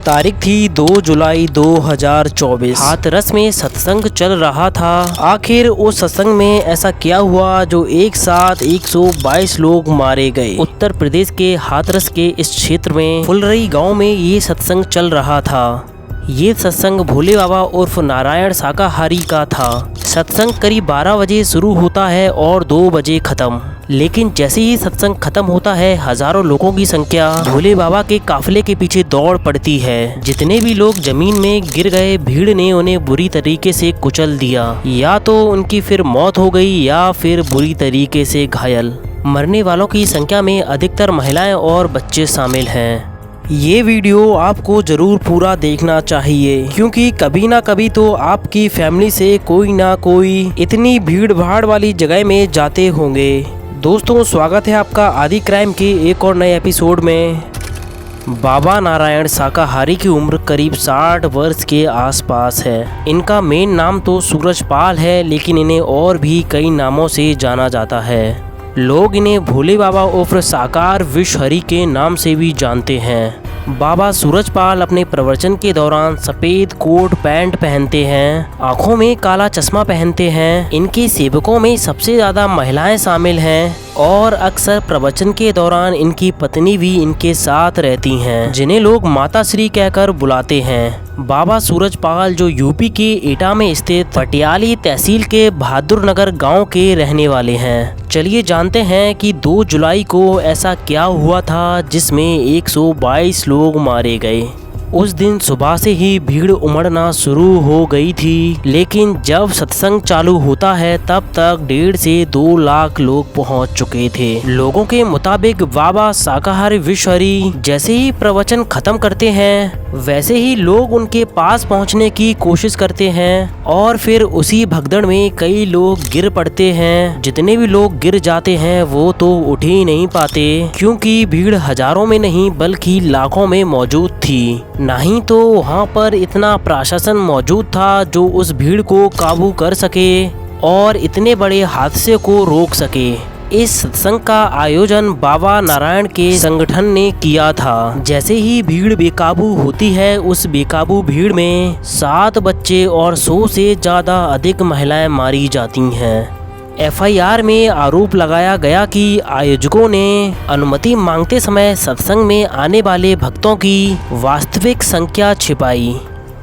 तारीख थी 2 जुलाई 2024। हाथरस में सत्संग चल रहा था। आखिर उस सत्संग में ऐसा क्या हुआ जो एक साथ 122 लोग मारे गए। उत्तर प्रदेश के हाथरस के इस क्षेत्र में फुलरई गांव में ये सत्संग चल रहा था। ये सत्संग भोले बाबा उर्फ नारायण शाकाहारी का था। सत्संग करीब 12 बजे शुरू होता है और 2 बजे खत्म। लेकिन जैसे ही सत्संग खत्म होता है, हजारों लोगों की संख्या भोले बाबा के काफिले के पीछे दौड़ पड़ती है। जितने भी लोग जमीन में गिर गए, भीड़ ने उन्हें बुरी तरीके से कुचल दिया। या तो उनकी फिर मौत हो गई या फिर बुरी तरीके से घायल। मरने वालों की संख्या में अधिकतर महिलाएं और बच्चे शामिल हैं। ये वीडियो आपको ज़रूर पूरा देखना चाहिए, क्योंकि कभी ना कभी तो आपकी फैमिली से कोई ना कोई इतनी भीड़ भाड़ वाली जगह में जाते होंगे। दोस्तों, स्वागत है आपका आदि क्राइम के एक और नए एपिसोड में। बाबा नारायण शाकाहारी की उम्र करीब 60 वर्ष के आसपास है। इनका मेन नाम तो सूरजपाल है, लेकिन इन्हें और भी कई नामों से जाना जाता है। लोग इन्हें भोले बाबा उर्फ साकार विषहरी के नाम से भी जानते हैं। बाबा सूरजपाल अपने प्रवचन के दौरान सफ़ेद कोट पैंट पहनते हैं, आँखों में काला चश्मा पहनते हैं। इनके सेवकों में सबसे ज़्यादा महिलाएं शामिल हैं और अक्सर प्रवचन के दौरान इनकी पत्नी भी इनके साथ रहती हैं, जिन्हें लोग माता श्री कहकर बुलाते हैं। बाबा सूरजपाल जो यूपी के एटा में स्थित पटियाली तहसील के बहादुर नगर गाँव के रहने वाले हैं। चलिए जानते हैं कि 2 जुलाई को ऐसा क्या हुआ था जिसमें 122 लोग मारे गए। उस दिन सुबह से ही भीड़ उमड़ना शुरू हो गई थी, लेकिन जब सत्संग चालू होता है तब तक 1.5 से 2 लाख लोग पहुंच चुके थे। लोगों के मुताबिक बाबा शाकाहारी विषहरी जैसे ही प्रवचन खत्म करते हैं, वैसे ही लोग उनके पास पहुंचने की कोशिश करते हैं और फिर उसी भगदड़ में कई लोग गिर पड़ते हैं। जितने भी लोग गिर जाते हैं वो तो उठ ही नहीं पाते, क्योंकि भीड़ हजारों में नहीं बल्कि लाखों में मौजूद थी। नहीं तो वहाँ पर इतना प्रशासन मौजूद था जो उस भीड़ को काबू कर सके और इतने बड़े हादसे को रोक सके। इस सत्संग का आयोजन बाबा नारायण के संगठन ने किया था। जैसे ही भीड़ बेकाबू होती है, उस बेकाबू भीड़ में 7 बच्चे और 100 से ज़्यादा अधिक महिलाएं मारी जाती हैं। FIR में आरोप लगाया गया कि आयोजकों ने अनुमति मांगते समय सत्संग में आने वाले भक्तों की वास्तविक संख्या छिपाई।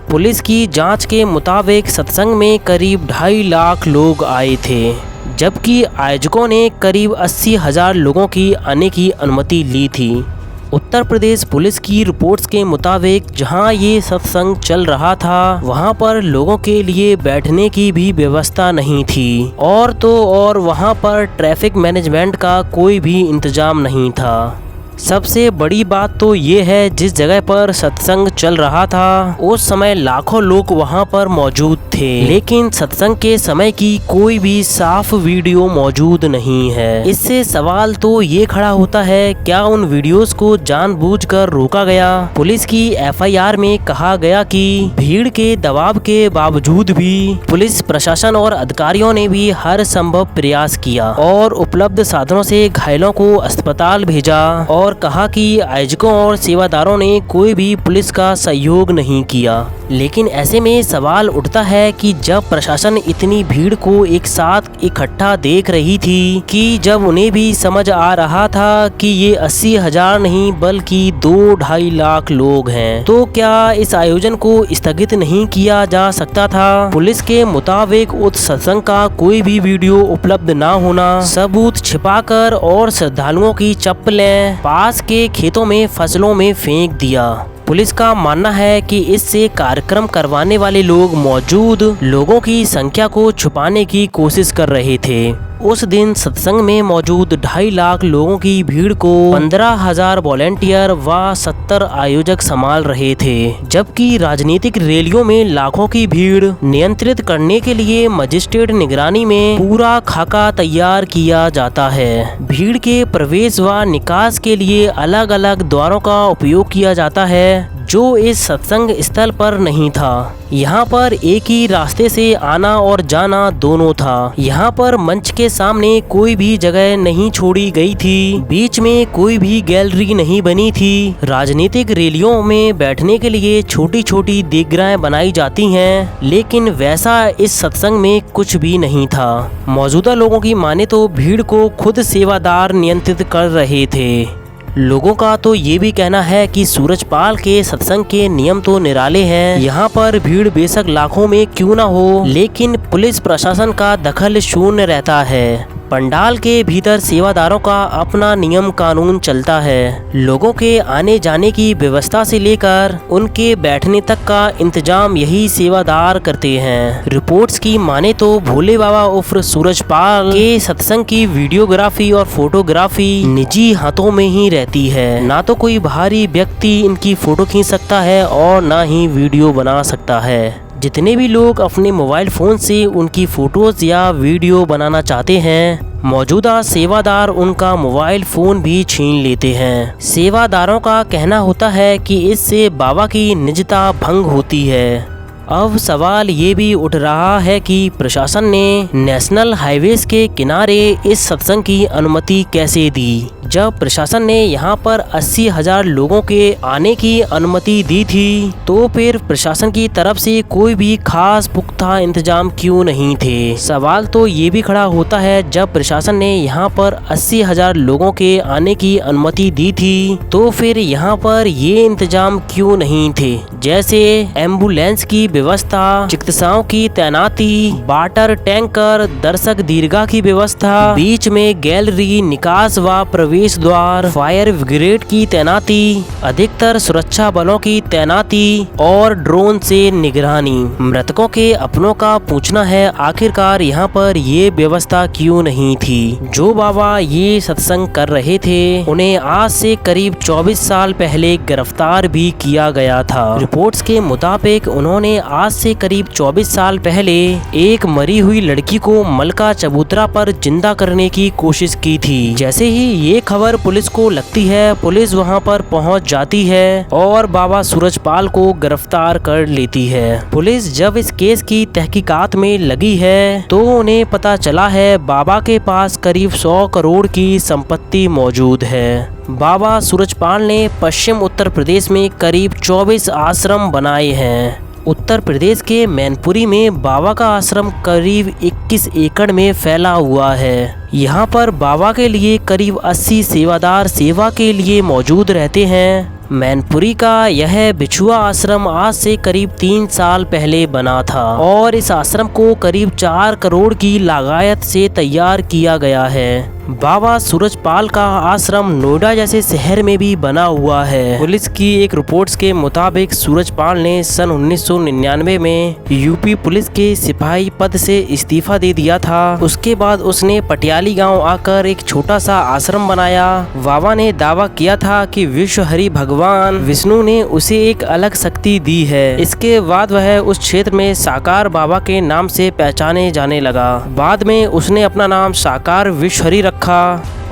पुलिस की जांच के मुताबिक सत्संग में करीब 2.5 लाख लोग आए थे, जबकि आयोजकों ने करीब 80,000 लोगों की आने की अनुमति ली थी। उत्तर प्रदेश पुलिस की रिपोर्ट्स के मुताबिक जहां ये सत्संग चल रहा था, वहां पर लोगों के लिए बैठने की भी व्यवस्था नहीं थी और तो और वहां पर ट्रैफिक मैनेजमेंट का कोई भी इंतजाम नहीं था। सबसे बड़ी बात तो ये है, जिस जगह पर सत्संग चल रहा था उस समय लाखों लोग वहां पर मौजूद थे, लेकिन सत्संग के समय की कोई भी साफ वीडियो मौजूद नहीं है। इससे सवाल तो ये खड़ा होता है, क्या उन वीडियोस को जानबूझकर रोका गया? पुलिस की FIR में कहा गया कि भीड़ के दबाव के बावजूद भी पुलिस प्रशासन और अधिकारियों ने भी हर संभव प्रयास किया और उपलब्ध साधनों से घायलों को अस्पताल भेजा और कहा कि आयोजकों और सेवादारों ने कोई भी पुलिस का सहयोग नहीं किया। लेकिन ऐसे में सवाल उठता है कि जब प्रशासन इतनी भीड़ को एक साथ इकट्ठा देख रही थी, कि जब उन्हें भी समझ आ रहा था कि ये 80,000 नहीं बल्कि 2-2.5 लाख लोग हैं, तो क्या इस आयोजन को स्थगित नहीं किया जा सकता था? पुलिस के मुताबिक उस सत्संग का कोई भी वीडियो उपलब्ध न होना, सबूत छिपाकर और श्रद्धालुओं की चप्पलें पास के खेतों में फसलों में फेंक दिया। पुलिस का मानना है कि इससे कार्यक्रम करवाने वाले लोग मौजूद लोगों की संख्या को छुपाने की कोशिश कर रहे थे। उस दिन सत्संग में मौजूद 2.5 लाख लोगों की भीड़ को 15,000 वॉलेंटियर व 70 आयोजक संभाल रहे थे, जबकि राजनीतिक रैलियों में लाखों की भीड़ नियंत्रित करने के लिए मजिस्ट्रेट निगरानी में पूरा खाका तैयार किया जाता है। भीड़ के प्रवेश व निकास के लिए अलग अलग द्वारों का उपयोग किया जाता है। जो इस सत्संग स्थल पर नहीं था। यहाँ पर एक ही रास्ते से आना और जाना दोनों था। यहाँ पर मंच के सामने कोई भी जगह नहीं छोड़ी गई थी, बीच में कोई भी गैलरी नहीं बनी थी। राजनीतिक रैलियों में बैठने के लिए छोटी छोटी दीर्घाएं बनाई जाती हैं, लेकिन वैसा इस सत्संग में कुछ भी नहीं था। मौजूदा लोगों की माने तो भीड़ को खुद सेवादार नियंत्रित कर रहे थे। लोगों का तो ये भी कहना है कि सूरजपाल के सत्संग के नियम तो निराले हैं। यहाँ पर भीड़ बेशक लाखों में क्यों ना हो, लेकिन पुलिस प्रशासन का दखल शून्य रहता है। पंडाल के भीतर सेवादारों का अपना नियम कानून चलता है। लोगों के आने जाने की व्यवस्था से लेकर उनके बैठने तक का इंतजाम यही सेवादार करते हैं। रिपोर्ट्स की माने तो भोले बाबा उर्फ सूरजपाल के सत्संग की वीडियोग्राफी और फोटोग्राफी निजी हाथों में ही रहती है। ना तो कोई बाहरी व्यक्ति इनकी फोटो खींच सकता है और ना ही वीडियो बना सकता है। जितने भी लोग अपने मोबाइल फ़ोन से उनकी फ़ोटोज़ या वीडियो बनाना चाहते हैं, मौजूदा सेवादार उनका मोबाइल फ़ोन भी छीन लेते हैं। सेवादारों का कहना होता है कि इससे बाबा की निजता भंग होती है। अब सवाल ये भी उठ रहा है कि प्रशासन ने नेशनल हाईवेज के किनारे इस सत्संग की अनुमति कैसे दी। जब प्रशासन ने यहाँ पर 80,000 लोगों के आने की अनुमति दी थी, तो फिर प्रशासन की तरफ से कोई भी खास पुख्ता इंतजाम क्यों नहीं थे। सवाल तो ये भी खड़ा होता है, जब प्रशासन ने यहाँ पर 80,000 लोगों के आने की अनुमति दी थी, तो फिर यहाँ पर ये इंतजाम क्यों नहीं थे, जैसे एम्बुलेंस की व्यवस्था, चिकित्साओं की तैनाती, वाटर टैंकर, दर्शक दीर्घा की व्यवस्था, बीच में गैलरी, निकास व प्रवेश द्वार, फायर ब्रिगेड की तैनाती, अधिकतर सुरक्षा बलों की तैनाती और ड्रोन से निगरानी। मृतकों के अपनों का पूछना है, आखिरकार यहाँ पर ये व्यवस्था क्यों नहीं थी। जो बाबा ये सत्संग कर रहे थे, उन्हें आज से करीब 24 साल पहले गिरफ्तार भी किया गया था। रिपोर्ट्स के मुताबिक उन्होंने आज से करीब 24 साल पहले एक मरी हुई लड़की को मलका चबूतरा पर जिंदा करने की कोशिश की थी। जैसे ही ये खबर पुलिस को लगती है, पुलिस वहां पर पहुंच जाती है और बाबा सूरजपाल को गिरफ्तार कर लेती है। पुलिस जब इस केस की तहकीकात में लगी है, तो उन्हें पता चला है बाबा के पास करीब 100 करोड़ की संपत्ति मौजूद है। बाबा सूरजपाल ने पश्चिम उत्तर प्रदेश में करीब 24 आश्रम बनाए हैं। उत्तर प्रदेश के मैनपुरी में बाबा का आश्रम करीब 21 एकड़ में फैला हुआ है। यहाँ पर बाबा के लिए करीब 80 सेवादार सेवा के लिए मौजूद रहते हैं। मैनपुरी का यह बिछुआ आश्रम आज से करीब 3 साल पहले बना था और इस आश्रम को करीब 4 करोड़ की लागत से तैयार किया गया है। बाबा सूरजपाल का आश्रम नोएडा जैसे शहर में भी बना हुआ है। पुलिस की एक रिपोर्ट्स के मुताबिक सूरजपाल ने सन 1999 में यूपी पुलिस के सिपाही पद से इस्तीफा दे दिया था। उसके बाद उसने पटियाली गांव आकर एक छोटा सा आश्रम बनाया। बाबा ने दावा किया था कि विश्व हरि भगवान विष्णु ने उसे एक अलग शक्ति दी है। इसके बाद वह उस क्षेत्र में साकार बाबा के नाम से पहचाने जाने लगा। बाद में उसने अपना नाम साकार विश्व हरि रखा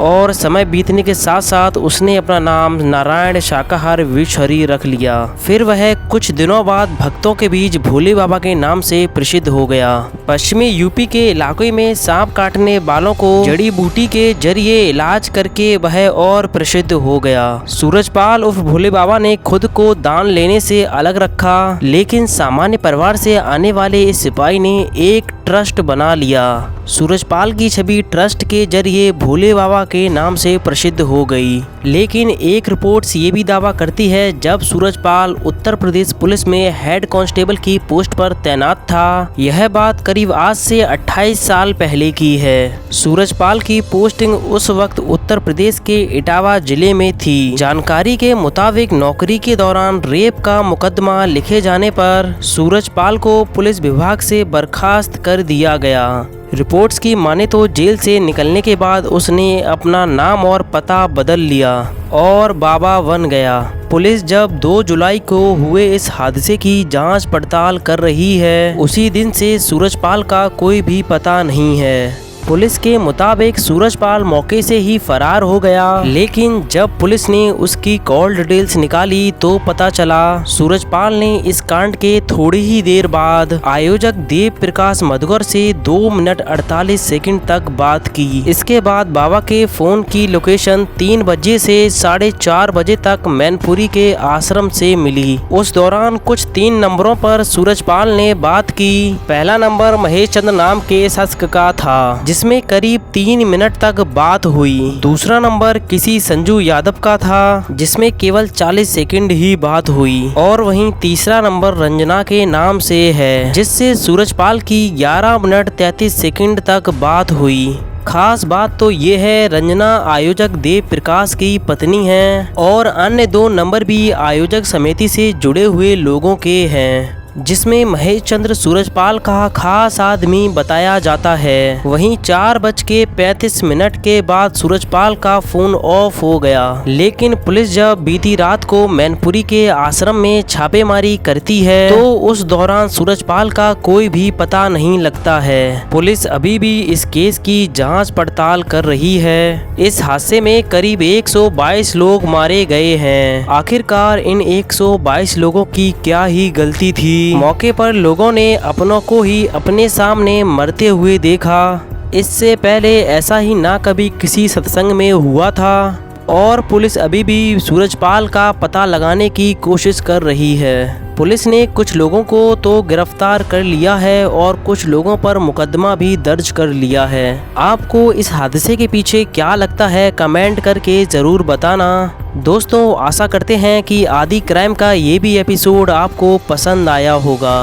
और समय बीतने के साथ साथ उसने अपना नाम नारायण शाकाहार विश्व हरि रख लिया। फिर वह कुछ दिनों बाद भक्तों के बीच भोले बाबा के नाम से प्रसिद्ध हो गया। पश्चिमी यूपी के इलाके में सांप काटने वालों को जड़ी बूटी के जरिए इलाज करके वह और प्रसिद्ध हो गया। सूरजपाल उर्फ भोले बाबा ने खुद को दान लेने से अलग रखा, लेकिन सामान्य परिवार से आने वाले इस सिपाही ने एक ट्रस्ट बना लिया। सूरजपाल की छवि ट्रस्ट के जरिए भोले बाबा के नाम से प्रसिद्ध हो गई। लेकिन एक रिपोर्ट्स ये भी दावा करती है, जब सूरजपाल उत्तर प्रदेश पुलिस में हेड कांस्टेबल की पोस्ट पर तैनात था, यह बात करीब आज से 28 साल पहले की है। सूरजपाल की पोस्टिंग उस वक्त उत्तर प्रदेश के इटावा जिले में थी। जानकारी के मुताबिक नौकरी के दौरान रेप का मुकदमा लिखे जाने पर सूरजपाल को पुलिस विभाग से बर्खास्त कर दिया गया। रिपोर्ट्स की माने तो जेल से निकलने के बाद उसने अपना नाम और पता बदल लिया और बाबा बन गया। पुलिस जब 2 जुलाई को हुए इस हादसे की जांच पड़ताल कर रही है, उसी दिन से सूरजपाल का कोई भी पता नहीं है। पुलिस के मुताबिक सूरजपाल मौके से ही फरार हो गया, लेकिन जब पुलिस ने उसकी कॉल डिटेल्स निकाली तो पता चला सूरजपाल ने इस कांड के थोड़ी ही देर बाद आयोजक देव प्रकाश मधुकर से 2 मिनट 48 सेकंड तक बात की। इसके बाद बाबा के फोन की लोकेशन 3 बजे से 4:30 बजे तक मैनपुरी के आश्रम से मिली। उस दौरान कुछ 3 नंबरों पर सूरजपाल ने बात की। पहला नंबर महेश चंद्र नाम के शख्स का था, जिसमें करीब 3 मिनट तक बात हुई। दूसरा नंबर किसी संजू यादव का था, जिसमें केवल 40 सेकंड ही बात हुई। और वहीं तीसरा नंबर रंजना के नाम से है, जिससे सूरजपाल की 11 मिनट 33 सेकंड तक बात हुई। खास बात तो ये है, रंजना आयोजक देव प्रकाश की पत्नी है और अन्य 2 नंबर भी आयोजक समिति से जुड़े हुए लोगों के हैं, जिसमें महेश चंद्र सूरजपाल का खास आदमी बताया जाता है। वहीं 4:35 के बाद सूरजपाल का फोन ऑफ हो गया, लेकिन पुलिस जब बीती रात को मैनपुरी के आश्रम में छापेमारी करती है तो उस दौरान सूरजपाल का कोई भी पता नहीं लगता है। पुलिस अभी भी इस केस की जांच पड़ताल कर रही है। इस हादसे में करीब 122 लोग मारे गए हैं। आखिरकार इन 122 लोगों की क्या ही गलती थी? मौके पर लोगों ने अपनों को ही अपने सामने मरते हुए देखा। इससे पहले ऐसा ही ना कभी किसी सत्संग में हुआ था और पुलिस अभी भी सूरजपाल का पता लगाने की कोशिश कर रही है। पुलिस ने कुछ लोगों को तो गिरफ्तार कर लिया है और कुछ लोगों पर मुकदमा भी दर्ज कर लिया है। आपको इस हादसे के पीछे क्या लगता है, कमेंट करके ज़रूर बताना। दोस्तों, आशा करते हैं कि आदि क्राइम का ये भी एपिसोड आपको पसंद आया होगा।